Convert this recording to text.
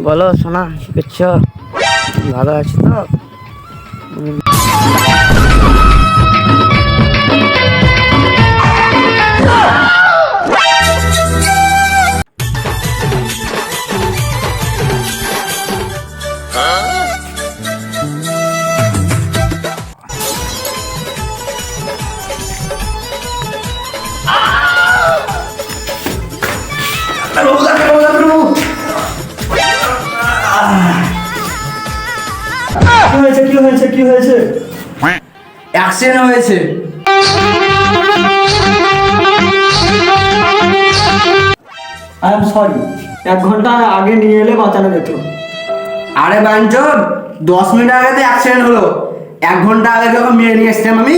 বলো সোনা, কি করছো? ভালো আছি তো? কি হয়েছে? অ্যাক্সিডেন্ট হয়েছে। আই এম সরি, 1 ঘন্টা আগে নিয়ে এলে বাঁচানো যেত। আরে বাঞ্চন, 10 মিনিট আগে তো অ্যাক্সিডেন্ট হলো, 1 ঘন্টা আগে যখন মেরে নিয়ে এসছিলাম আমি।